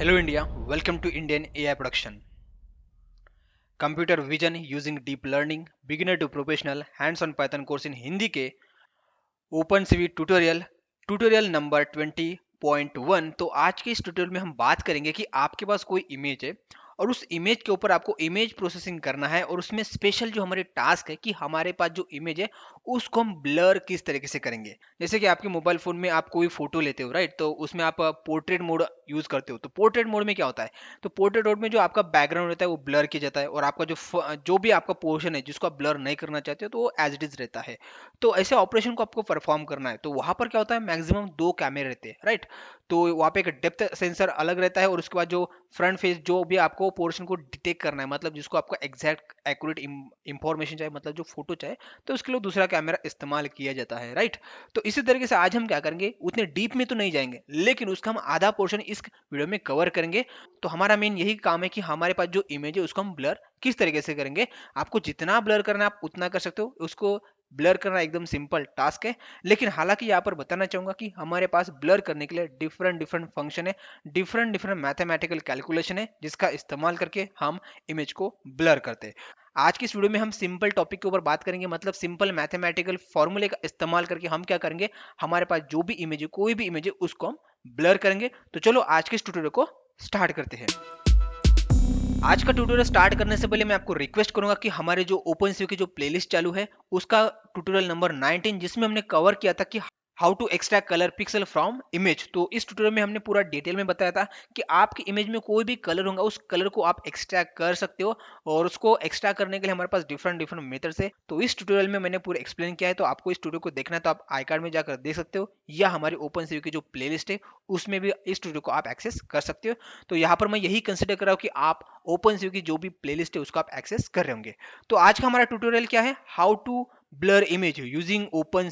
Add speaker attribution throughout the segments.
Speaker 1: Hello India, welcome to Indian AI Production. Computer Vision using Deep Learning, Beginner to Professional, Hands-on Python course in Hindi के OpenCV tutorial number 20.1। तो आज के इस tutorial में हम बात करेंगे कि आपके पास कोई इमेज है और उस इमेज के ऊपर आपको इमेज प्रोसेसिंग करना है और उसमें स्पेशल जो हमारे टास्क है कि हमारे पास जो इमेज है उसको हम ब्लर किस तरीके से करेंगे। जैसे कि आपके मोबाइल फोन में आप कोई फोटो लेते हो, राइट, तो उसमें आप पोर्ट्रेट मोड यूज करते हो। तो पोर्ट्रेट मोड में क्या होता है, तो पोर्ट्रेट मोड में जो आपका बैकग्राउंड रहता है वो ब्लर किया जाता है और आपका जो भी आपका पोर्शन है जिसको आप ब्लर नहीं करना चाहते हो तो वो एज इट इज रहता है। तो ऐसे ऑपरेशन को आपको परफॉर्म करना है तो वहां पर क्या होता है, मैक्सिमम दो कैमरे रहते हैं, राइट। तो वहाँ पे एक डेप्थ सेंसर अलग रहता है और उसके बाद जो फ्रंट फेस जो भी आपको पोर्शन को डिटेक्ट करना है, मतलब जिसको आपका एग्जैक्ट एक्यूरेट इंफॉर्मेशन चाहिए, मतलब जो फोटो चाहिए, तो उसके लिए दूसरा कैमरा इस्तेमाल किया जाता है, राइट। तो इसी तरीके से आज हम क्या करेंगे, उतने डीप में तो नहीं जाएंगे लेकिन उसका हम आधा पोर्शन इस वीडियो में कवर करेंगे। तो हमारा मेन यही काम है कि हमारे पास जो इमेज है उसको हम ब्लर किस तरीके से करेंगे। आपको जितना ब्लर करना है आप उतना कर सकते हो, उसको ब्लर करना एकदम सिंपल टास्क है। लेकिन हालांकि यहाँ पर बताना चाहूंगा कि हमारे पास ब्लर करने के लिए डिफरेंट डिफरेंट फंक्शन है, डिफरेंट डिफरेंट मैथमेटिकल कैलकुलेशन है जिसका इस्तेमाल करके हम इमेज को ब्लर करते हैं। आज की इस वीडियो में हम सिंपल टॉपिक के ऊपर बात करेंगे, मतलब सिंपल मैथमेटिकल फॉर्मूले का इस्तेमाल करके हम क्या करेंगे, हमारे पास जो भी इमेज है, कोई भी इमेज है, उसको हम ब्लर करेंगे। तो चलो आज के इस ट्यूटोरियल को स्टार्ट करते हैं। आज का ट्यूटोरियल स्टार्ट करने से पहले मैं आपको रिक्वेस्ट करूंगा कि हमारे जो ओपन की जो प्लेलिस्ट चालू है उसका ट्यूटोरियल नंबर 19 जिसमें हमने कवर किया था कि how to extract colour pixel from image. तो इस ट्यूटोरियल में हमने पूरा डिटेल में बताया था कि आपकी इमेज में कोई भी कलर होगा उस कलर को आप एक्सट्रैक्ट कर सकते हो और उसको एक्सट्रैक्ट करने के लिए हमारे पास डिफरेंट डिफरेंट मेथड्स है। तो इस ट्यूटोरियल में मैंने पूरा एक्सप्लेन किया है, तो आपको इस ट्यूटोरियल को देखना है तो आप आई कार्ड में जाकर देख सकते हो या हमारी ओपन की जो प्लेलिस्ट है उसमें भी इस ट्यूटोरियल को आप एक्सेस कर सकते हो। तो यहाँ पर मैं यही कंसिडर कर रहा हूँ कि आप ओपन की जो भी प्लेलिस्ट है उसको आप एक्सेस कर रहे होंगे। तो आज का हमारा ट्यूटोरियल क्या है, how to blur image using open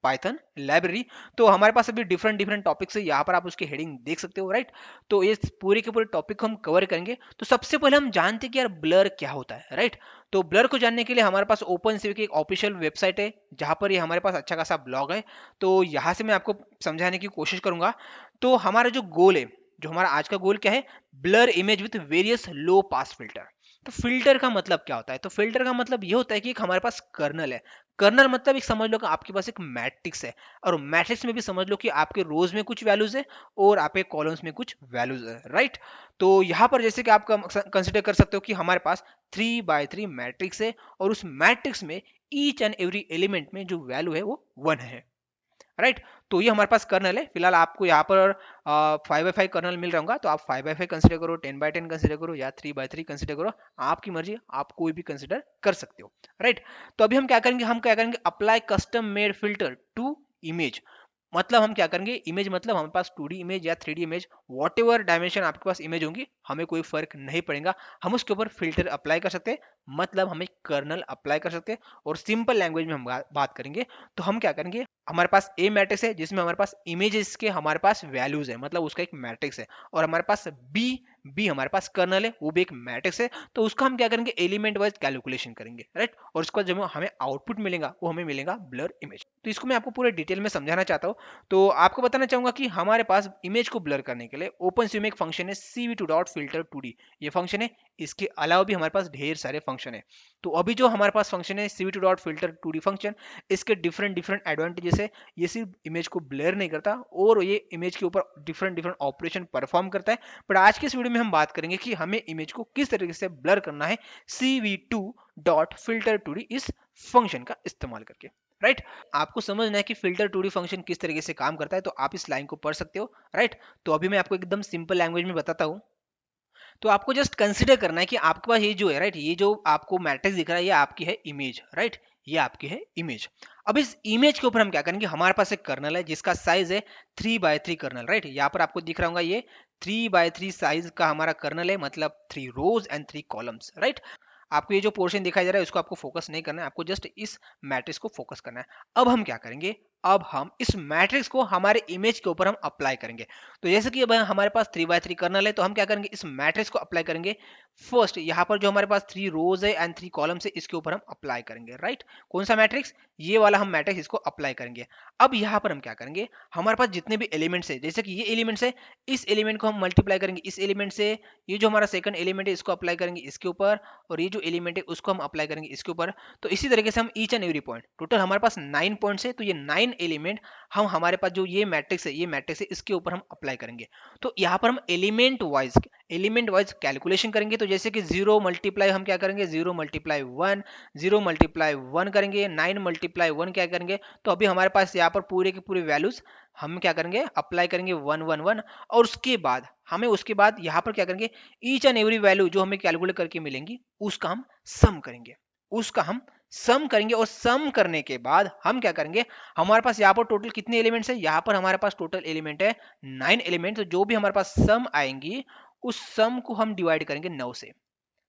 Speaker 1: python library. तो हमारे पास अभी डिफरेंट डिफरेंट टॉपिक्स है, यहाँ पर आप उसकी हेडिंग देख सकते हो, राइट। तो ये पूरे के पूरे टॉपिक को हम कवर करेंगे। तो सबसे पहले हम जानते हैं कि यार ब्लर क्या होता है, राइट। तो ब्लर को जानने के लिए हमारे पास ओपन की एक ऑफिशियल वेबसाइट है जहाँ पर ये हमारे पास अच्छा खासा ब्लॉग है। तो यहाँ से मैं आपको समझाने की कोशिश करूंगा। तो हमारा जो गोल है, जो हमारा आज का गोल क्या है, blur image with various low pass filter. तो फिल्टर का मतलब क्या होता है, तो फिल्टर का मतलब ये होता है कि एक हमारे पास कर्नल है। कर्नल मतलब एक समझ लो कि आपके पास एक मैट्रिक्स है और मैट्रिक्स में भी समझ लो कि आपके रोज में कुछ वैल्यूज है और आपके कॉलम्स में कुछ वैल्यूज है, राइट। तो यहाँ पर जैसे कि आप कंसिडर कर सकते हो कि हमारे पास 3 by 3 मैट्रिक्स है और उस मैट्रिक्स में ईच एंड एवरी एलिमेंट में जो वैल्यू है वो 1 है, राइट। तो ये हमारे पास कर्नल है। फिलहाल आपको यहाँ पर 5 by 5 कर्नल मिल रहा होगा, तो आप 5 by 5 कंसिडर करो, 10 by 10 कंसिडर करो या 3 by 3 कंसिडर करो, आपकी मर्जी, आप कोई भी कंसिडर कर सकते हो, राइट। तो अभी हम क्या करेंगे, apply custom made filter to image. मतलब हम क्या करेंगे, इमेज मतलब हमारे पास 2D इमेज या 3D image, what ever dimension आपके पास इमेज होंगी, हमें कोई फर्क नहीं पड़ेगा, हम उसके ऊपर फिल्टर अप्लाई कर सकते हैं, मतलब हमें कर्नल अप्लाई कर सकते हैं। और सिंपल लैंग्वेज में हम बात करेंगे तो हम क्या करेंगे, हमारे पास ए मैट्रिक्स है जिसमें हमारे पास इमेजेस के हमारे पास वैल्यूज है, मतलब उसका एक मैट्रिक्स है। और हमारे पास बी बी हमारे पास कर्नल है, वो भी एक मैट्रिक्स है। तो उसका हम क्या करेंगे, एलिमेंट वाइज कैलकुलेशन करेंगे, राइट। और उसका जब हमें आउटपुट मिलेगा वो हमें मिलेगा ब्लर इमेज। तो इसको मैं आपको पूरे डिटेल में समझाना चाहता हूँ। तो आपको बताना चाहूंगा कि हमारे पास इमेज को ब्लर करने के लिए ओपन में एक फंक्शन है cv2.filter2d, ये फंक्शन है। इसके अलावा भी हमारे पास ढेर सारे फंक्शन है। तो अभी जो हमारे पास फंक्शन है cv2.filter2d फंक्शन, इसके डिफरेंट डिफरेंट एडवांटेजेस है। ये सिर्फ इमेज को ब्लर नहीं करता और ये इमेज के ऊपर डिफरेंट डिफरेंट ऑपरेशन परफॉर्म करता है। बट आज के इस वीडियो में हम बात करेंगे कि हमें इमेज को किस तरीके से ब्लर करना है cv2.filter2d इस फंक्शन का इस्तेमाल करके, राइट। आपको समझना है कि फिल्टर 2D फंक्शन किस तरीके से काम करता है, तो आप इस लाइन को पढ़ सकते हो, राइट। तो अभी मैं आपको एकदम सिंपल लैंग्वेज में बताता हूँ। तो आपको जस्ट कंसिडर करना है कि आपके पास ये जो है, राइट, ये जो आपको मैट्रिक्स दिख रहा है ये आपकी है इमेज, राइट, ये आपकी है इमेज। अब इस इमेज के ऊपर हम क्या करेंगे, हमारे पास एक कर्नल है जिसका साइज है 3 by 3 कर्नल, राइट। यहाँ पर आपको दिख रहा होगा ये 3 by 3 साइज का हमारा कर्नल है, मतलब 3 rows and 3 columns, राइट। आपको ये जो पोर्शन दिखाई दे रहा है उसको आपको फोकस नहीं करना है, आपको जस्ट इस मैट्रिक्स को फोकस करना है। अब हम क्या करेंगे, अब हम इस मैट्रिक्स को हमारे इमेज के ऊपर हम अप्लाई करेंगे। तो जैसे कि अब हमारे पास 3 by 3 कर्नल है, तो हम क्या करेंगे, इस मैट्रिक्स को अप्लाई करेंगे। फर्स्ट यहाँ पर जो हमारे पास 3 रोज है एंड 3 कॉलम्स है, इसके ऊपर हम अप्लाई करेंगे, राइट। कौन सा मैट्रिक्स, ये वाला हम मैट्रिक्स इसको अप्लाई करेंगे। अब यहाँ पर हम क्या करेंगे, हमारे पास जितने भी एलिमेंट्स है, जैसे कि ये एलिमेंट्स है, इस एलिमेंट को हम मल्टीप्लाई करेंगे इस एलिमेंट से, ये जो हमारा सेकंड एलिमेंट है इसको अप्लाई करेंगे इसके ऊपर, और ये जो एलिमेंट है उसको हम अप्लाई करेंगे इसके ऊपर। तो इसी तरीके से हम each and every point, total हमारे पास 9 पॉइंट्स है, तो ये 9 एलिमेंट हम हमारे पास जो ये मैट्रिक्स है, ये मैट्रिक्स है, इसके ऊपर हम अप्लाई करेंगे। तो यहाँ पर हम एलिमेंट वाइज कैलकुलेशन करेंगे। तो जैसे कि 0 मल्टीप्लाई हम क्या करेंगे, 0 मल्टीप्लाई 1, 0 मल्टीप्लाई 1 करेंगे, 9 मल्टीप्लाई 1 क्या करेंगे। तो अभी हमारे पास यहाँ पर पूरे के पूरे वैल्यूज हम क्या करेंगे, अप्लाई करेंगे 1 1 1, और उसके बाद यहाँ पर क्या करेंगे, ईच एंड एवरी वैल्यू जो हमें कैलकुलेट करके मिलेंगी उसका हम सम करेंगे, और सम करने के बाद हम क्या करेंगे, हमारे पास यहाँ पर टोटल कितने एलिमेंट्स है, यहाँ पर हमारे पास टोटल एलिमेंट है 9 एलिमेंट। तो जो भी हमारे पास सम आएंगी उस सम को हम डिवाइड करेंगे 9 से,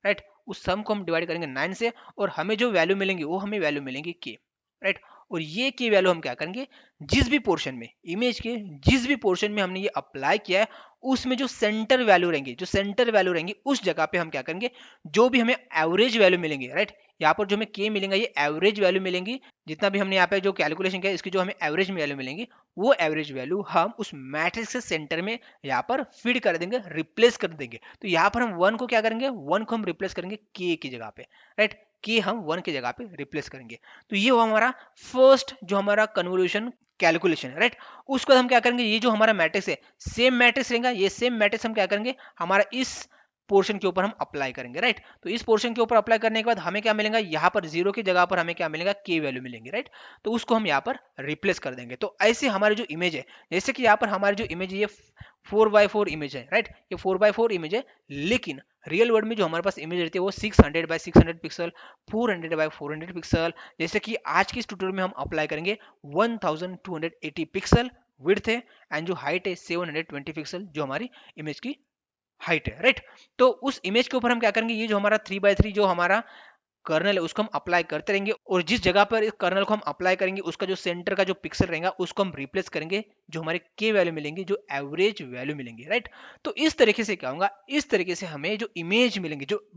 Speaker 1: राइट। उस सम को हम डिवाइड करेंगे 9 से, और हमें जो वैल्यू मिलेंगी वो हमें वैल्यू मिलेंगी के, राइट। और ये की वैल्यू हम क्या करेंगे, जिस भी पोर्शन में, इमेज के जिस भी पोर्शन में हमने ये अप्लाई किया है, उसमें जो सेंटर वैल्यू रहेंगी उस जगह पे हम क्या करेंगे, जो भी हमें एवरेज वैल्यू मिलेंगे, राइट। यहाँ पर जो हमें के मिलेंगे ये एवरेज वैल्यू मिलेंगी, जितना भी हमने यहाँ पे जो कैलकुलेशन किया इसकी जो हमें एवरेज वैल्यू मिलेंगी, वो एवरेज वैल्यू हम उस मैट्रिक्स के सेंटर में यहाँ पर फीड कर देंगे, रिप्लेस कर देंगे। तो यहाँ पर हम 1 को क्या करेंगे, 1 को हम रिप्लेस करेंगे के की जगह पे, राइट। के हम 1 की जगह पे रिप्लेस करेंगे। तो ये हुआ हमारा फर्स्ट जो हमारा कन्वोल्यूशन कैलकुलेशन, राइट। उसके बाद हम क्या करेंगे, ये जो हमारा मैट्रिक्स है सेम मैट्रिक्स रहेगा, ये सेम मैट्रिक्स हम क्या करेंगे, हमारा इस पोर्शन के ऊपर हम अप्लाई करेंगे, राइट। तो इस पोर्शन के ऊपर अप्लाई करने के बाद हमें क्या मिलेगा, यहाँ पर 0 की जगह पर हमें क्या मिलेगा, के वैल्यू मिलेंगे, राइट। तो उसको हम यहाँ पर रिप्लेस कर देंगे। तो ऐसे हमारी जो इमेज है, जैसे कि यहाँ पर हमारी जो इमेज है ये 4x4 इमेज है, राइट। ये 4x4 इमेज है, लेकिन रियल वर्ल्ड में जो हमारे पास इमेज रहती है वो 600x600 पिक्सल, 400x400 पिक्सल। जैसे कि आज की इस ट्यूटोरियल में हम अप्लाई करेंगे 1280 पिक्सल विड्थ है, एंड जो हाइट है 720 पिक्सल, जो हमारी इमेज की हाइट है, राइट। तो उस इमेज के ऊपर हम क्या करेंगे, ये जो हमारा 3x3 जो हमारा कर्नल है उसको हम अप्लाई करते रहेंगे, और जिस जगह पर इस कर्नल को हम अप्लाई करेंगे उसका जो सेंटर का जो पिक्सल रहेगा उसको हम रिप्लेस करेंगे, जो हमारे के वैल्यू मिलेंगे, जो एवरेज वैल्यू मिलेंगे, राइट। तो इस तरीके से क्या होगा, इस तरीके से हमें जो इमेज मिलेंगे, जो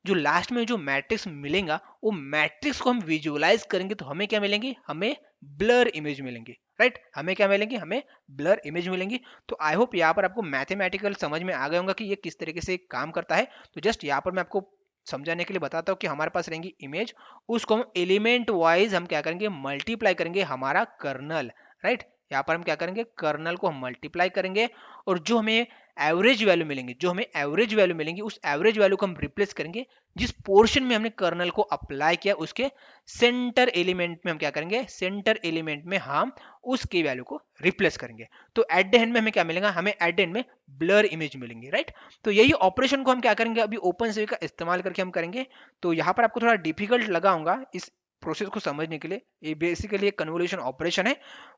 Speaker 1: जो लास्ट में जो मैट्रिक्स मिलेगा, वो मैट्रिक्स को हम विजुअलाइज करेंगे तो हमें क्या मिलेंगी, हमें ब्लर इमेज मिलेंगी, राइट। हमें क्या मिलेंगी, हमें ब्लर इमेज मिलेंगी। तो आई होप यहाँ पर आपको मैथमेटिकल समझ में आ गया होगा कि ये किस तरीके से काम करता है। तो जस्ट यहाँ पर मैं आपको समझाने के लिए बताता हूँ कि हमारे पास रहेंगी इमेज, उसको हम एलिमेंट वाइज हम क्या करेंगे, मल्टीप्लाई करेंगे हमारा कर्नल, राइट। यहाँ पर हम क्या करेंगे, कर्नल को हम मल्टीप्लाई करेंगे, और जो हमें एवरेज वैल्यू मिलेंगी उस एवरेज वैल्यू को हम रिप्लेस करेंगे जिस पोर्शन में हमने कर्नल को अप्लाई किया, उसके सेंटर एलिमेंट में हम क्या करेंगे, सेंटर एलिमेंट में हम उसकी वैल्यू को रिप्लेस करेंगे। तो एट द एंड में हमें क्या मिलेगा, हमें एट द एंड में ब्लर इमेज मिलेंगी, राइट। तो यही ऑपरेशन को हम क्या करेंगे, अभी ओपन का इस्तेमाल करके हम करेंगे। तो यहाँ पर आपको थोड़ा डिफिकल्ट लगा होगा इस प्रोसेस को समझने के लिए, ये बेसिकली एक कन्वोल्यूशन ऑपरेशन है,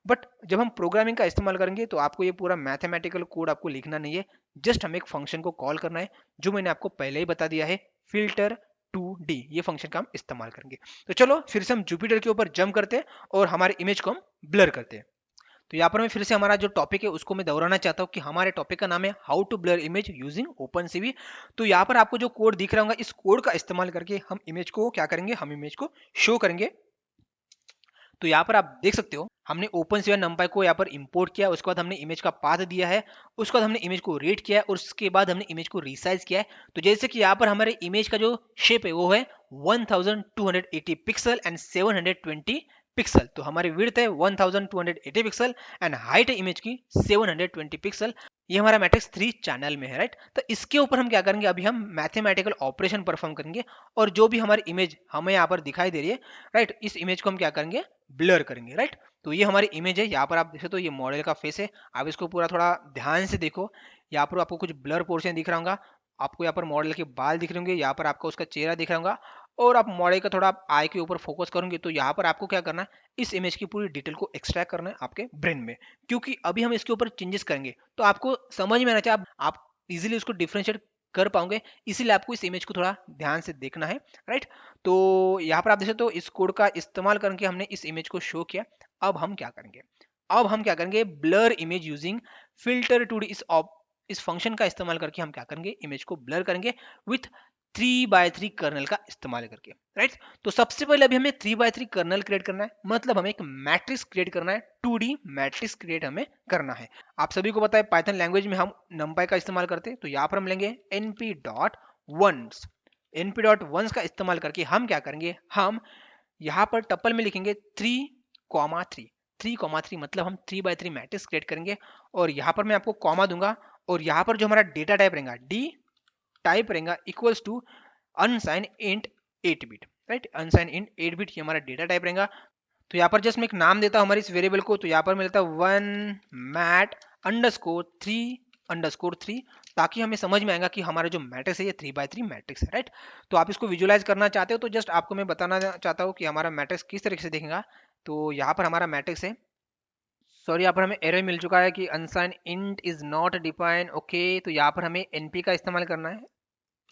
Speaker 1: बट जब हम प्रोग्रामिंग का इस्तेमाल करेंगे तो आपको ये पूरा मैथमेटिकल कोड आपको लिखना नहीं है, जस्ट हमें एक फंक्शन को कॉल करना है, जो मैंने आपको पहले ही बता दिया है, फिल्टर 2D, ये फंक्शन का हम इस्तेमाल करेंगे। तो चलो फिर से हम जुपिटर के ऊपर जंप करते हैं और हमारे इमेज को हम ब्लर करते हैं। तो यहाँ पर मैं फिर से हमारा जो टॉपिक है उसको मैं दोहराना चाहता हूँ कि हमारे टॉपिक का नाम है how to blur image using OpenCV. तो यहाँ पर आपको जो कोड दिख रहा होगा, इस कोड का इस्तेमाल करके हम इमेज को क्या करेंगे, हम इमेज को शो करेंगे। तो यहाँ पर आप देख सकते हो हमने ओपनसीवी नंपाई को यहाँ पर इंपोर्ट किया, उसके बाद हमने इमेज का पाथ दिया है, उसके बाद हमने इमेज को रीड किया है, और उसके बाद हमने इमेज को रिसाइज किया है। तो जैसे कि यहाँ पर हमारे इमेज का जो शेप है वो है 1280 पिक्सल एंड 720 पिक्सल। तो हमारी विड्थ है 1280 पिक्सल एंड हाइट है इमेज की 720 पिक्सल। ये हमारा मैट्रिक्स 3 चैनल में है, राइट। तो इसके ऊपर हम क्या करेंगे, अभी हम मैथमेटिकल ऑपरेशन परफॉर्म करेंगे, और जो भी हमारी इमेज हमें यहाँ पर दिखाई दे रही है, राइट, इस इमेज को हम क्या करेंगे, ब्लर करेंगे, राइट। तो ये हमारी इमेज है, यहाँ पर आप देखें तो ये मॉडल का फेस है। आप इसको पूरा थोड़ा ध्यान से देखो, यहाँ पर आपको कुछ ब्लर पोर्शन दिख रहा होगा, आपको यहाँ पर मॉडल के बाल दिख रहे होंगे, यहाँ पर आपको उसका चेहरा दिख रहा होगा, और आप मॉडल का थोड़ा आई के ऊपर फोकस करोगे तो यहाँ पर आपको क्या करना है, इस इमेज की पूरी डिटेल को एक्सट्रैक्ट करना है आपके ब्रेन में, क्योंकि अभी हम इसके ऊपर चेंजेस करेंगे तो आपको समझ में आना चाहिए, आप इजीली उसको डिफ्रेंशिएट कर पाओगे, इसीलिए आपको इस इमेज को थोड़ा ध्यान से देखना है, राइट। तो यहाँ पर आप देखें तो इस कोड का इस्तेमाल करके हमने इस इमेज को शो किया। अब हम क्या करेंगे, अब हम क्या करेंगे, blur image using filter two D, इस फंक्शन का इस्तेमाल करके हम क्या करेंगे, इमेज को ब्लर करेंगे विथ 3x3 कर्नल का इस्तेमाल करके, राइट। तो सबसे पहले अभी हमें 3x3 कर्नल क्रिएट करना है, मतलब हमें एक मैट्रिक्स क्रिएट करना है, 2D मैट्रिक्स क्रिएट हमें करना है। आप सभी को पता है पाइथन लैंग्वेज में हम numpy का इस्तेमाल करते हैं, तो यहाँ पर हम लेंगे np.ones, np.ones का इस्तेमाल करके हम क्या करेंगे, हम यहाँ पर टपल में लिखेंगे 3,3, 3,3 मतलब हम 3x3 मैट्रिक्स क्रिएट करेंगे, और यहाँ पर मैं आपको कॉमा दूंगा, और यहाँ पर जो हमारा डेटा टाइप रहेगा डी टाइप रहेगा equals to unsigned int 8 bit, right, unsigned int 8 bit ये हमारा डेटा टाइप रहेगा। तो यहाँ पर जस्ट मैं एक नाम देता हूँ हमारे इस वेरिएबल को, तो यहाँ पर मैं लेता हूँ वन मैट अंडरस्कोर 3, ताकि हमें समझ में आएगा कि हमारा जो मैट्रिक्स है ये 3x3 मैट्रिक्स है, राइट। तो आप इसको विजुअलाइज करना चाहते हो तो जस्ट आपको मैं बताना चाहता हूँ कि हमारा मैट्रिक्स किस तरीके से दिखेगा। तो यहाँ पर हमारा मैट्रिक्स है, सॉरी यहाँ पर हमें एरर मिल चुका है कि अनसाइन int is not define, okay. तो यहाँ पर हमें एनपी का इस्तेमाल करना है,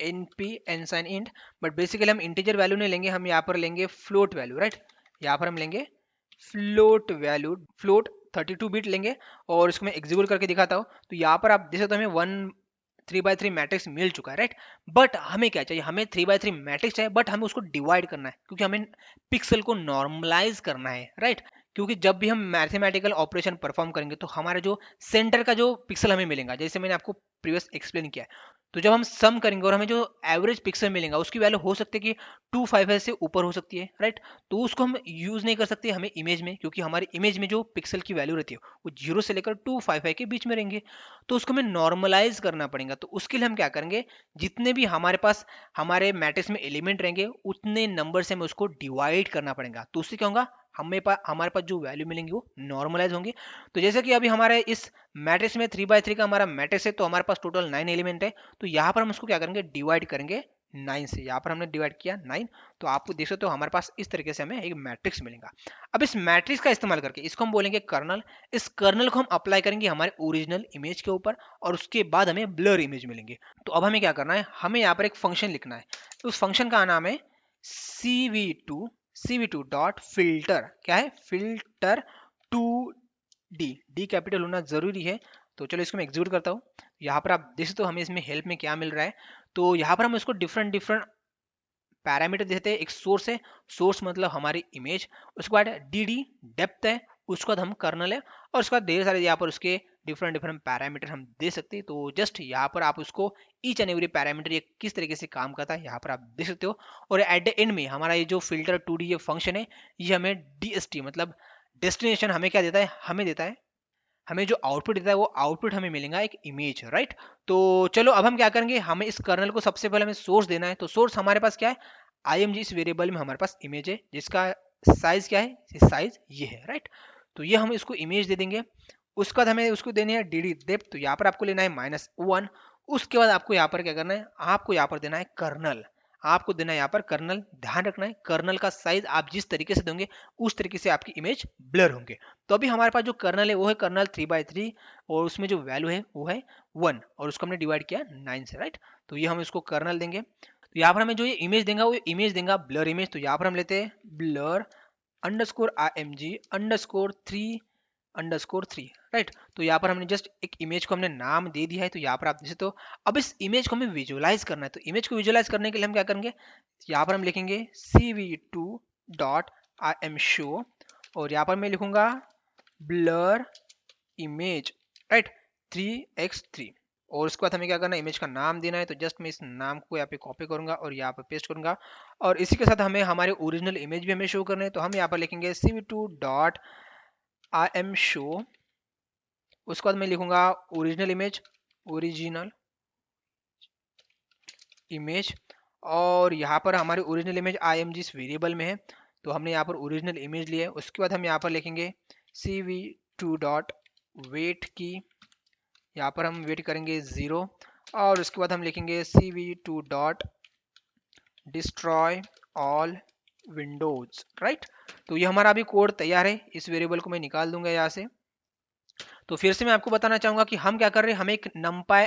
Speaker 1: एनपी अनसाइन इंट, बट बेसिकली हम इंटीजर वैल्यू नहीं लेंगे, हम यहाँ पर लेंगे फ्लोट वैल्यू, राइट। यहाँ पर हम लेंगे फ्लोट वैल्यू, फ्लोट 32 बिट लेंगे, और इसको मैं एग्जीक्यूट करके दिखाता हूँ। तो यहाँ पर आप देख सकते हो हमें 3x3 मैट्रिक्स मिल चुका है, राइट। बट हमें क्या चाहिए, हमें 3x3 मैट्रिक्स चाहिए, बट हमें उसको डिवाइड करना है, क्योंकि हमें पिक्सल को नॉर्मलाइज करना है, राइट। क्योंकि जब भी हम मैथमेटिकल ऑपरेशन परफॉर्म करेंगे तो हमारा जो सेंटर का जो पिक्सल हमें मिलेगा, जैसे मैंने आपको प्रीवियस एक्सप्लेन किया है, तो जब हम सम करेंगे और हमें जो एवरेज पिक्सल मिलेगा उसकी वैल्यू हो सकती है कि 255 से ऊपर हो सकती है, राइट। तो उसको हम यूज नहीं कर सकते हमें इमेज में, क्योंकि हमारी इमेज में जो पिक्सल की वैल्यू रहती है वो 0 से लेकर 255 के बीच में रहेंगे, तो उसको हमें नॉर्मलाइज करना पड़ेगा। तो उसके लिए हम क्या करेंगे, जितने भी हमारे पास हमारे मैट्रिक्स में एलिमेंट रहेंगे उतने नंबर से हमें उसको डिवाइड करना पड़ेगा, तो उससे क्या होगा, हमारे पास जो वैल्यू मिलेंगी वो नॉर्मलाइज होंगे। तो जैसे कि अभी हमारे इस मैट्रिक्स में 3x3 का हमारा मैट्रिक्स है, तो हमारे पास टोटल 9 एलिमेंट है, तो यहाँ पर हम उसको क्या करेंगे, डिवाइड करेंगे 9 से। यहाँ पर हमने डिवाइड किया 9, तो आपको देख सकते हो हमारे पास इस तरीके से हमें एक मैट्रिक्स मिलेगा। अब इस मैट्रिक्स का इस्तेमाल करके इसको हम बोलेंगे कर्नल, इस कर्नल को हम अप्लाई करेंगे हमारे ओरिजिनल इमेज के ऊपर, और उसके बाद हमें ब्लर इमेज मिलेंगे। तो अब हमें क्या करना है, हमें यहाँ पर एक फंक्शन लिखना है, तो उस फंक्शन का नाम है cv2 डॉट फिल्टर, क्या है, फिल्टर टू डी कैपिटल होना जरूरी है। तो चलो इसको मैं एग्जीक्यूट करता हूँ। यहाँ पर आप देख सकते हो हमें इसमें हेल्प में क्या मिल रहा है, तो यहाँ पर हम इसको डिफरेंट डिफरेंट पैरामीटर देते हैं। एक सोर्स है, सोर्स मतलब हमारी इमेज, उसके बाद डी डी डेप्थ है, उसके बाद हम कर्नल है, और उसके बाद ढेर सारे यहाँ पर उसके डिफरेंट डिफरेंट पैरामीटर हम दे सकते हैं। तो जस्ट यहाँ पर आप उसको ईच एंड एवरी पैरामीटर ये किस तरीके से काम करता है यहाँ पर आप देख सकते हो। और एट द एंड में हमारा ये जो फिल्टर 2D ये फंक्शन है, ये हमें DST मतलब डेस्टिनेशन हमें क्या देता है, हमें देता है, हमें जो आउटपुट देता है वो आउटपुट हमें मिलेगा एक इमेज, राइट। तो चलो अब हम क्या करेंगे, हमें इस कर्नल को सबसे पहले हमें सोर्स देना है। तो सोर्स हमारे पास क्या है, img, इस वेरिएबल में हमारे पास इमेज है जिसका साइज क्या है, साइज ये है, राइट। तो ये हम इसको इमेज दे देंगे। उसके बाद हमें उसको देनी है डी डेप्थ, तो यहाँ पर आपको लेना है -1। उसके बाद आपको यहाँ पर क्या करना है, आपको यहाँ पर देना है कर्नल, आपको देना है यहाँ पर कर्नल। ध्यान रखना है कर्नल का साइज आप जिस तरीके से देंगे उस तरीके से आपकी इमेज ब्लर होंगे। तो अभी हमारे पास जो कर्नल है वो है कर्नल 3x3, और उसमें जो वैल्यू है वो है 1, और उसको हमने डिवाइड किया 9 से, राइट। तो ये हम इसको कर्नल देंगे। तो यहाँ पर हमें जो ये इमेज देगा वो इमेज देगा ब्लर इमेज। तो यहाँ पर हम लेते हैं blur underscore img underscore 3, right. तो यहाँ पर हमने जस्ट एक इमेज को हमने नाम दे दिया है। तो यहाँ पर आप देख सकते हो अब इस इमेज को हमें विजुअलाइज करना है। तो इमेज को विजुअलाइज करने के लिए हम क्या करेंगे, यहाँ पर हम लिखेंगे cv2 डॉट imshow, और यहाँ पर मैं लिखूंगा ब्लर इमेज, राइट, 3x3। और उसके बाद हमें क्या करना है, इमेज का नाम देना है। तो जस्ट मैं इस नाम को यहाँ पे कॉपी करूंगा और यहाँ पे पेस्ट करूंगा, और इसी के साथ हमें हमारे ओरिजिनल इमेज भी हमें शो करने हैं। तो हम यहाँ पर लिखेंगे cv2 डॉट imshow, उसके बाद मैं लिखूंगा ओरिजिनल इमेज, और यहाँ पर हमारी ओरिजिनल इमेज img इस वेरिएबल में है, तो हमने यहाँ पर ओरिजिनल इमेज लिया है। उसके बाद हम यहाँ पर लिखेंगे cv2 डॉट वेट की, यहाँ पर हम वेट करेंगे 0, और उसके बाद हम लिखेंगे cv2 dot destroy all Windows, right. तो ये हमारा अभी कोड तैयार है, इस वेरिएबल को मैं निकाल दूंगा यहाँ से। तो फिर से मैं आपको बताना चाहूंगा कि हम क्या कर रहे हैं, हमें एक numpy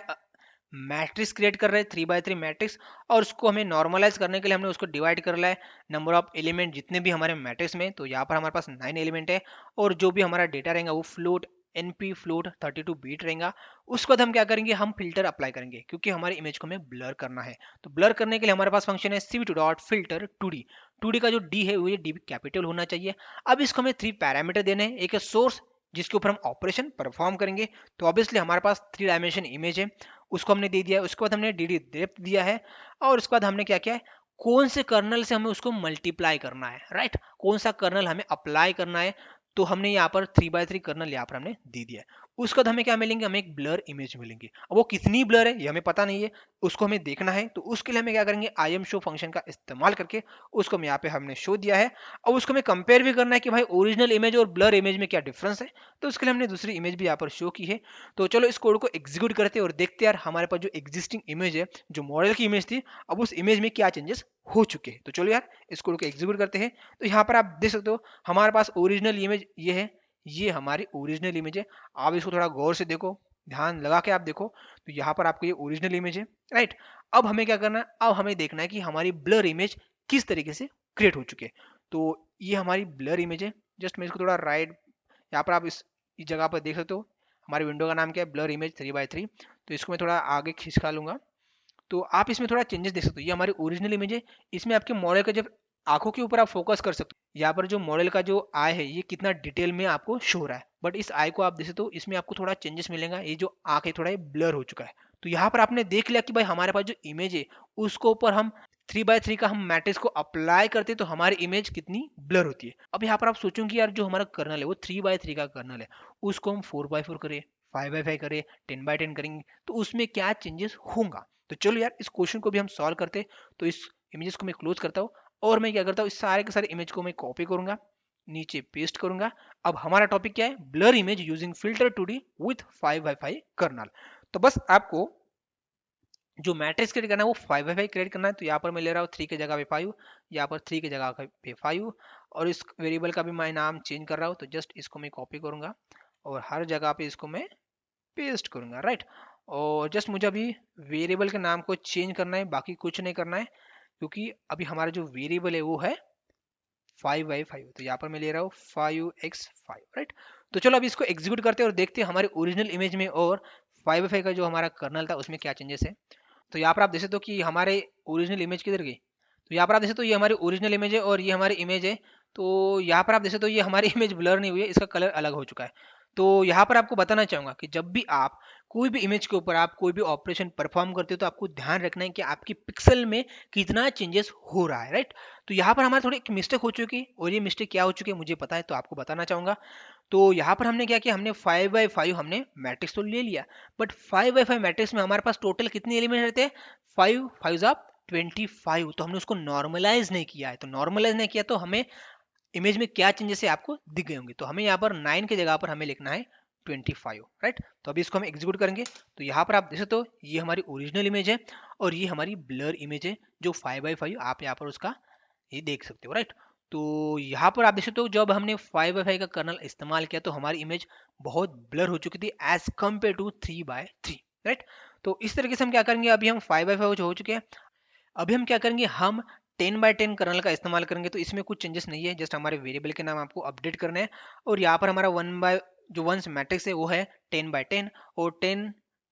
Speaker 1: मैट्रिक्स क्रिएट कर रहे हैं 3 by 3 मैट्रिक्स, और उसको हमें नॉर्मलाइज करने के लिए हमने उसको डिवाइड कर लिया है नंबर ऑफ एलिमेंट जितने भी हमारे मैट्रिक्स में। तो यहाँ पर हमारे पास 9 एलिमेंट है, और जो भी हमारा डेटा रहेगा वो फ्लोट एनपी फ्लोट 32 बीट रहेगा। उसके बाद हम क्या करेंगे, हम फिल्टर अप्लाई करेंगे क्योंकि हमारी इमेज को हमें ब्लर करना है। तो ब्लर करने के लिए हमारे पास फंक्शन है cv2 dot filter 2d। 2d का जो d है वो ये d कैपिटल होना चाहिए। अब इसको हमें 3 पैरामीटर देने हैं। एक है सोर्स जिसके ऊपर हम ऑपरेशन परफॉर्म करेंगे, तो ऑब्वियसली हमारे पास 3 डायमेंशन इमेज है, उसको हमने दे दिया है। उसके बाद हमने डी डी डेप्थ दिया है, और उसके बाद हमने क्या किया है, कौन से कर्नल से हमें उसको मल्टीप्लाई करना है, राइट, कौन सा कर्नल हमें अप्लाई करना है। तो हमने यहाँ पर 3 by 3 कर्नल यहाँ पर हमने दे दिया है। उसके बाद हमें क्या मिलेंगे, हमें एक ब्लर इमेज मिलेंगी। अब वो कितनी ब्लर है ये हमें पता नहीं है, उसको हमें देखना है। तो उसके लिए हमें क्या करेंगे, आई एम शो फंक्शन का इस्तेमाल करके उसको हम यहाँ पे हमने शो दिया है। और उसको हमें कंपेयर भी करना है कि भाई ओरिजिनल इमेज और ब्लर इमेज में क्या डिफरेंस है। तो उसके लिए हमने दूसरी इमेज भी यहाँ पर शो की है। तो चलो इस कोड को एग्जीक्यूट करते हैं और देखते हैं यार हमारे पास जो एग्जिस्टिंग इमेज है, जो मॉडल की इमेज थी, अब उस इमेज में क्या चेंजेस हो चुके हैं। तो चलो यार इस कोड को एग्जीक्यूट करते हैं। तो यहाँ पर आप देख सकते हो हमारे पास ओरिजिनल इमेज ये है, ये हमारी ओरिजिनल इमेज है। आप इसको थोड़ा गौर से देखो, ध्यान लगा के आप देखो, तो यहाँ पर आपको ये ओरिजिनल इमेज है, राइट। अब हमें क्या करना है, अब हमें देखना है कि हमारी ब्लर इमेज किस तरीके से क्रिएट हो चुके हैं। तो ये हमारी ब्लर इमेज है। जस्ट मैं इसको थोड़ा राइट, यहाँ पर आप इस जगह पर देख सकते हो हमारी विंडो का नाम क्या है, ब्लर इमेज 3 by 3। तो इसको मैं थोड़ा आगे खिसका लूंगा, तो आप इसमें थोड़ा चेंजेस देख सकते हो। ये हमारी ओरिजिनल इमेज है, इसमें आपके मॉडल का जब आंखों के ऊपर आप फोकस कर सकते हो, यहाँ पर जो मॉडल का जो आई है ये कितना डिटेल में आपको शो हो रहा है। बट इस आई को आप देख सकते हो, इसमें आपको थोड़ा चेंजेस मिलेगा। ये जो आंख है थोड़ा ये ब्लर हो चुका है। तो यहाँ पर आपने देख लिया कि भाई हमारे पास जो इमेज है उसको ऊपर हम 3 by 3 का हम मैट्रिक्स को अप्लाई करते हैं तो हमारी इमेज कितनी ब्लर होती है। अब यहाँ पर आप सोचोगे यार जो हमारा कर्नल है वो 3 by 3 का कर्नल है, उसको हम 4 by 4 करें, 5 by 5 करें, 10 by 10 करेंगे, तो उसमें क्या चेंजेस होगा। तो चलो यार इस क्वेश्चन को भी हम सॉल्व करते। तो इस इमेजेस को मैं क्लोज करता हूँ, और मैं क्या करता हूँ, इस सारे के सारे इमेज को मैं कॉपी करूंगा, नीचे पेस्ट करूंगा। अब हमारा टॉपिक क्या है, blur image using filter 2D with 5 by 5 kernel. तो बस आपको जो मैट्रिक्स क्रिएट करना है वो 5 by 5 क्रिएट करना है। तो यहाँ पर मैं ले रहा हूँ 3 के जगह पे 5, यहाँ पर 3 के जगह पे 5, और इस वेरिएबल का भी मैं नाम चेंज कर रहा हूँ। तो जस्ट इसको मैं कॉपी करूंगा और हर जगह पे इसको मैं पेस्ट करूंगा, राइट। और जस्ट मुझे अभी वेरिएबल के नाम को चेंज करना है, बाकी कुछ नहीं करना है, क्योंकि अभी हमारा जो वेरिएबल है वो है 5 by 5। तो यहाँ पर मैं ले रहा हूँ 5x5, राइट। तो चलो अभी इसको एग्जीक्यूट करते हैं और देखते हैं हमारे ओरिजिनल इमेज में और 5 by 5 का जो हमारा कर्नल था उसमें क्या चेंजेस है। तो यहाँ पर आप देख सकते हो कि हमारे ओरिजिनल इमेज किधर गई। तो यहाँ पर आप देख सकते हो ये हमारी ओरिजिनल इमेज है और ये हमारी इमेज है। तो यहाँ पर आप देख सकते हो ये हमारी इमेज ब्लर नहीं हुई है, इसका कलर अलग हो चुका है। तो यहाँ पर आपको बताना चाहूंगा कि जब भी आप कोई भी इमेज के ऊपर आप कोई भी ऑपरेशन परफॉर्म करते हो तो आपको ध्यान रखना है कि आपकी पिक्सल में कितना चेंजेस हो रहा है, राइट। तो यहाँ पर हमारे थोड़ी एक मिस्टेक हो चुकी है, और ये मिस्टेक क्या हो चुकी है मुझे पता है, तो आपको बताना चाहूंगा। तो यहाँ पर हमने क्या किया, हमने 5 by 5 हमने मैट्रिक्स तो ले लिया, बट 5 by 5 मैट्रिक्स में हमारे पास टोटल कितने एलिमेंट रहते हैं, 5 5 25। तो हमने उसको नॉर्मलाइज नहीं किया है। तो नॉर्मलाइज नहीं किया तो हमें इमेज में क्या चेंजेस है आपको दिख गए होंगे। तो हमें यहाँ पर 9 की जगह पर हमें लिखना है 25, राइट। तो अभी इसको हम एग्जीक्यूट करेंगे। तो यहाँ पर आप देख सकते हो ये हमारी ओरिजिनल इमेज है और ये हमारी ब्लर इमेज है, जो 5 by 5 आप यहाँ पर उसका ये देख सकते हो, राइट। तो यहाँ पर आप देख सकते हो जब हमने 5 by 5 का कर्नल इस्तेमाल किया तो हमारी इमेज बहुत ब्लर हो चुकी थी as compare to 3 by 3, right. तो इस तरीके से हम क्या करेंगे, अभी हम 5 by 5 हो चुके हैं, अभी हम क्या करेंगे, हम 10 by 10 कर्नल का इस्तेमाल करेंगे। तो इसमें कुछ चेंजेस नहीं है, जस्ट हमारे वेरिएबल के नाम आपको अपडेट करने हैं। और यहाँ पर हमारा जो वंस मैट्रिक्स है वो है 10 by 10, और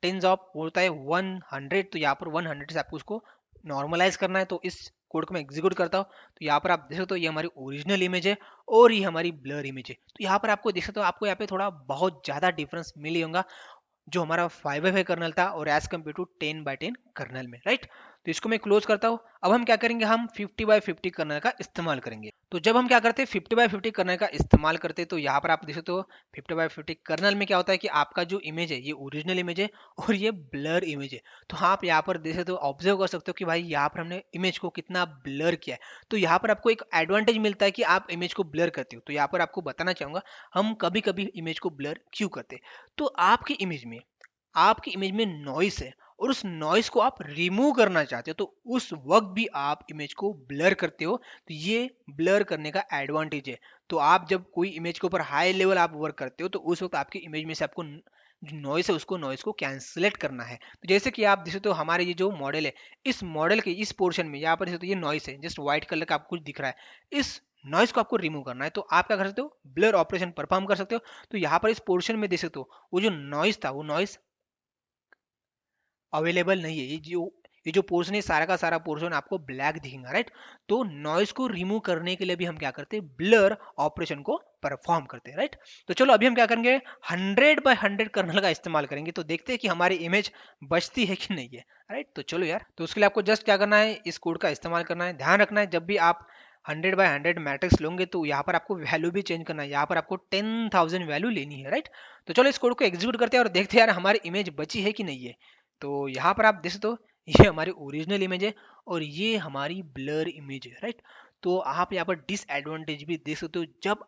Speaker 1: 10 ऑफ होता है 100। तो यहाँ पर 100 से आपको उसको नॉर्मलाइज करना है। तो इस कोड को मैं एग्जीक्यूट करता हूँ। तो यहाँ पर आप देख सकते हो ये हमारी ओरिजिनल इमेज है और ये हमारी ब्लर इमेज है। तो यहाँ पर आपको देख सकते हो, आपको यहाँ पे थोड़ा बहुत ज़्यादा डिफरेंस मिल ही होगा जो हमारा 5 by 5 कर्नल था और as compare to 10 by 10 kernel में, राइट। तो इसको मैं क्लोज करता हूँ। अब हम क्या करेंगे, हम 50 by 50 कर्नल का इस्तेमाल करेंगे। तो जब हम क्या करते हैं 50 by 50 कर्नल का इस्तेमाल करते हैं, तो यहाँ पर आप देख सकते हो 50 by 50 कर्नल में क्या होता है कि आपका जो इमेज है ये ओरिजिनल इमेज है और ये ब्लर इमेज है। तो आप यहाँ पर देख सकते हो, ऑब्जर्व कर सकते हो कि भाई यहाँ पर हमने इमेज को कितना ब्लर किया है। तो यहाँ पर आपको एक एडवांटेज मिलता है कि आप इमेज को ब्लर करते हो। तो यहाँ पर आपको बताना चाहूंगा हम कभी कभी इमेज को ब्लर क्यों करते हैं। तो आपकी इमेज में नॉइस है और उस नॉइस को आप रिमूव करना चाहते हो, तो उस वक्त भी आप इमेज को ब्लर करते हो। तो ये ब्लर करने का एडवांटेज है। तो आप जब कोई इमेज के ऊपर हाई लेवल आप वर्क करते हो तो उस वक्त आपकी इमेज में से आपको जो नॉइस है उसको नॉइस को कैंसलेट करना है। तो जैसे कि आप देख सकते हो हमारे ये जो मॉडल है, इस मॉडल के इस पोर्शन में यहाँ पर तो ये नॉइस है, जस्ट व्हाइट कलर का आपको कुछ दिख रहा है, इस नॉइस को आपको रिमूव करना है। तो आप क्या कर सकते हो, ब्लर ऑपरेशन परफॉर्म कर सकते हो। तो यहाँ पर इस पोर्शन में देख सकते हो वो जो नॉइस था वो नॉइस अवेलेबल नहीं है। ये जो पोर्शन है सारा का सारा पोर्शन आपको ब्लैक दिखेगा, राइट। तो नॉइस को रिमूव करने के लिए भी हम क्या करते हैं, ब्लर ऑपरेशन को परफॉर्म करते हैं, राइट। तो चलो अभी हम क्या करेंगे, 100/100 कर्नल का इस्तेमाल करेंगे, तो देखते हैं कि हमारी इमेज बचती है कि नहीं है, राइट। तो चलो यार, तो उसके लिए आपको जस्ट क्या करना है, इस कोड का इस्तेमाल करना है। ध्यान रखना है जब भी आप 100/100 मैट्रिक्स लोगे तो यहाँ पर आपको वैल्यू भी चेंज करना है, यहाँ पर आपको 10,000 वैल्यू लेनी है, राइट। तो चलो इस कोड को एग्जीक्यूट करते हैं और देखते हैं यार हमारी इमेज बची है कि नहीं है। तो यहाँ पर आप देख सकते हो ये हमारी ओरिजिनल इमेज है और ये हमारी ब्लर इमेज है, राइट। तो आप यहाँ पर डिसएडवांटेज भी देख सकते हो, जब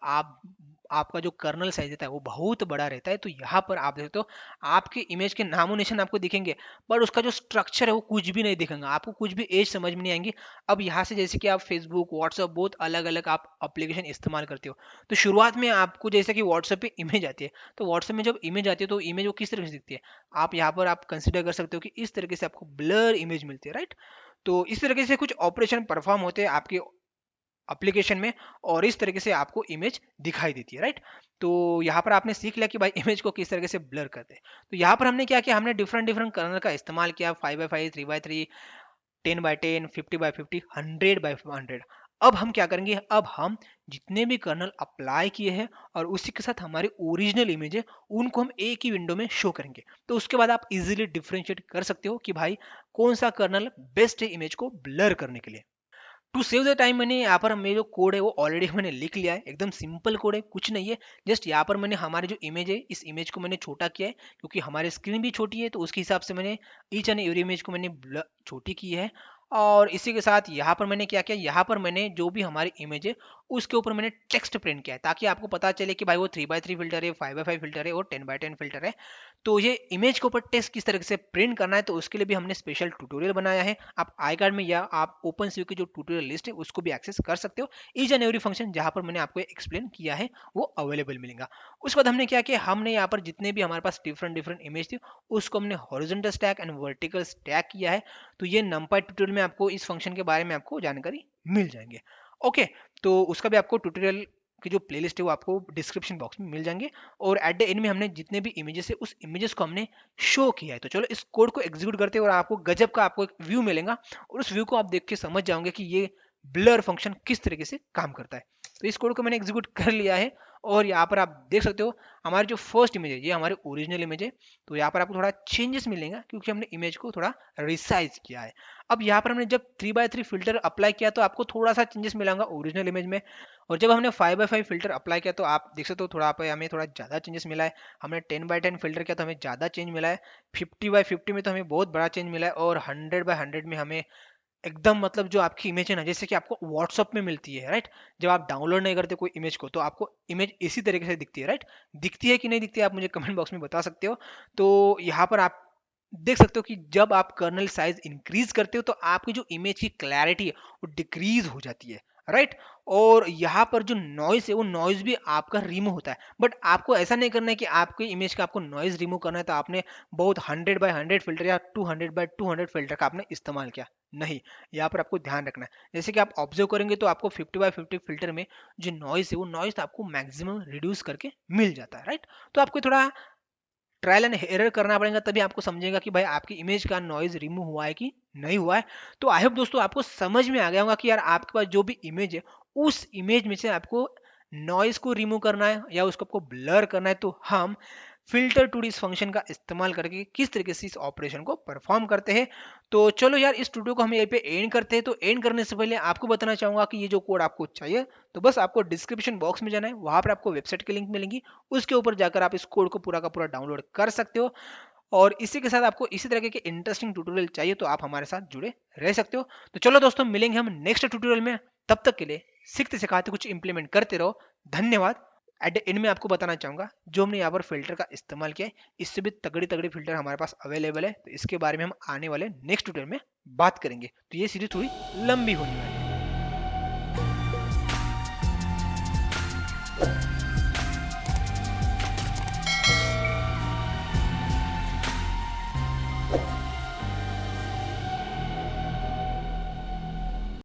Speaker 1: आपका जो कर्नल साइज रहता है वो बहुत बड़ा रहता है, तो यहाँ पर आप देख सकते हो आपके इमेज के नामो निशान आपको दिखेंगे, पर उसका जो स्ट्रक्चर है वो कुछ भी नहीं दिखेगा, आपको कुछ भी एज समझ में नहीं आएंगी। अब यहाँ से जैसे कि आप फेसबुक व्हाट्सअप बहुत अलग अलग आप एप्लीकेशन इस्तेमाल करते हो, तो शुरुआत में आपको जैसे कि व्हाट्सएप पे इमेज आती है, तो व्हाट्सएप में जब इमेज आती है तो इमेज वो किस तरह से दिखती है, आप यहाँ पर आप कंसिडर कर सकते हो कि इस तरीके से आपको ब्लर इमेज मिलती है, राइट। तो इस तरीके से कुछ ऑपरेशन परफॉर्म होते हैं आपके एप्लीकेशन में और इस तरीके से आपको इमेज दिखाई देती है, राइट। तो यहाँ पर आपने सीख लिया कि भाई इमेज को किस तरीके से ब्लर करते हैं। तो यहाँ पर हमने क्या किया, हमने डिफरेंट डिफरेंट कर्नल का इस्तेमाल किया, 5x5, 3x3, 10x10, 50x50, 100x100। अब हम क्या करेंगे, अब हम जितने भी कर्नल अप्लाई किए हैं और उसी के साथ हमारे ओरिजिनल इमेज है उनको हम एक ही विंडो में शो करेंगे। तो उसके बाद आप इजीली डिफरेंशिएट कर सकते हो कि भाई कौन सा कर्नल बेस्ट है इमेज को ब्लर करने के लिए। टू सेव द टाइम मैंने यहाँ पर मेरे जो कोड है वो ऑलरेडी मैंने लिख लिया है, एकदम सिंपल कोड है, कुछ नहीं है। जस्ट यहाँ पर मैंने हमारी जो इमेज है इस इमेज को मैंने छोटा किया है, क्योंकि हमारी स्क्रीन भी छोटी है तो उसके हिसाब से मैंने ईच एंड एवरी इमेज को मैंने छोटी की है। और इसी के साथ यहाँ पर मैंने क्या किया, यहाँ पर मैंने जो भी हमारी इमेज है उसके ऊपर मैंने टेक्स्ट प्रिंट किया है, ताकि आपको पता चले कि भाई वो 3x3 फिल्टर है, 5x5 फिल्टर है और 10x10 फिल्टर है। तो ये इमेज के ऊपर टेक्स्ट किस तरह से प्रिंट करना है, तो उसके लिए भी हमने स्पेशल ट्यूटोरियल बनाया है। आप आई कार्ड में या आप ओपन सी की जो ट्यूटोरियल लिस्ट है उसको भी एक्सेस कर सकते हो। ईच एंड एवरी फंक्शन जहां पर मैंने आपको एक्सप्लेन किया है वो अवेलेबल मिलेगा। उसके बाद हमने क्या किया, हमने यहाँ पर जितने भी हमारे पास डिफरेंट डिफरेंट इमेज थी उसको हमने horizontal stack and vertical stack किया है। तो ये नंपाई ट्यूटोरियल में आपको इस फंक्शन के बारे में आपको जानकारी मिल जाएंगे। ओके, तो उसका भी आपको ट्यूटोरियल की जो प्लेलिस्ट है वो आपको डिस्क्रिप्शन बॉक्स में मिल जाएंगे। और एट द एंड में हमने जितने भी इमेजेस है उस इमेजेस को हमने शो किया है। तो चलो इस कोड को एग्जीक्यूट करते हैं और आपको गजब का आपको एक व्यू मिलेगा और उस व्यू को आप देख के समझ जाओगे कि ये ब्लर फंक्शन किस तरीके से काम करता है। तो इस कोड को मैंने एग्जीक्यूट कर लिया है और यहाँ पर आप देख सकते हो हमारी जो फर्स्ट इमेज है ये हमारी ओरिजिनल इमेज है। तो यहाँ पर आपको थोड़ा चेंजेस मिलेगा क्योंकि हमने इमेज को थोड़ा रिसाइज किया है। अब यहाँ पर हमने जब 3x3 फिल्टर अप्लाई किया तो आपको थोड़ा सा चेंजेस मिलेगा ओरिजिनल इमेज में, और जब हमने 5x5 फिल्टर अप्लाई किया तो आप देख सकते हो थोड़ा पे हमें थोड़ा ज़्यादा चेंजेस मिला है। हमने 10x10 फिल्टर किया तो हमें ज़्यादा चेंज मिला है, 50x50 में तो हमें बहुत बड़ा चेंज मिला है, और 100x100 में हमें एकदम मतलब जो आपकी इमेज है ना जैसे कि आपको व्हाट्सअप में मिलती है, राइट। जब आप डाउनलोड नहीं करते कोई इमेज को तो आपको इमेज इसी तरीके से दिखती है, राइट। दिखती है कि नहीं दिखती है आप मुझे कमेंट बॉक्स में बता सकते हो। तो यहाँ पर आप देख सकते हो कि जब आप कर्नल साइज इंक्रीज करते हो तो आपकी जो इमेज की क्लैरिटी है वो डिक्रीज हो जाती है, राइट। और यहाँ पर जो नॉइज है वो नॉइज भी आपका रिमूव होता है, बट आपको ऐसा नहीं करना है कि आपकी इमेज का आपको नॉइज रिमूव करना है तो आपने बहुत 100x100 फिल्टर या 200x200 फिल्टर का आपने इस्तेमाल किया, नहीं। यहाँ पर आपको ध्यान रखना है, जैसे कि आप ऑब्जर्व करेंगे तो आपको 50x50 फिल्टर में जो नॉइज है वो नॉइज आपको मैक्सिमम रिड्यूस करके मिल जाता है, राइट। तो आपको थोड़ा ट्रायल एंड एरर करना पड़ेगा तभी आपको समझेगा कि भाई आपकी इमेज का नॉइज रिमूव हुआ है कि नहीं हुआ है। तो आई होप दोस्तों आपको समझ में आ गया होगा कि यार आपके पास जो भी इमेज है उस इमेज में से आपको नॉइज को रिमूव करना है या उसको आपको ब्लर करना है, तो हम फिल्टर टू इस फंक्शन का इस्तेमाल करके किस तरीके से इस ऑपरेशन को परफॉर्म करते हैं। तो चलो यार इस ट्यूटोरियल को हम यहीं पे एंड करते हैं। तो एंड करने से पहले आपको बताना चाहूंगा कि ये जो कोड आपको चाहिए तो बस आपको डिस्क्रिप्शन बॉक्स में जाना है, वहां पर आपको वेबसाइट की लिंक मिलेंगी, उसके ऊपर जाकर आप इस कोड को पूरा का पूरा डाउनलोड कर सकते हो। और इसी के साथ आपको इसी तरह के इंटरेस्टिंग ट्यूटोरियल चाहिए तो आप हमारे साथ जुड़े रह सकते हो। तो चलो दोस्तों मिलेंगे हम नेक्स्ट ट्यूटोरियल में, तब तक के लिए सीखते सिखाते कुछ इंप्लीमेंट करते रहो। धन्यवाद। एट द एंड में आपको बताना चाहूंगा जो हमने यहाँ पर फिल्टर का इस्तेमाल किया है इससे भी तगड़ी तगड़ी फिल्टर हमारे पास अवेलेबल है, तो इसके बारे में हम आने वाले नेक्स्ट ट्यूटोरियल में बात करेंगे। तो ये सीरीज थोड़ी लंबी होने वाली है।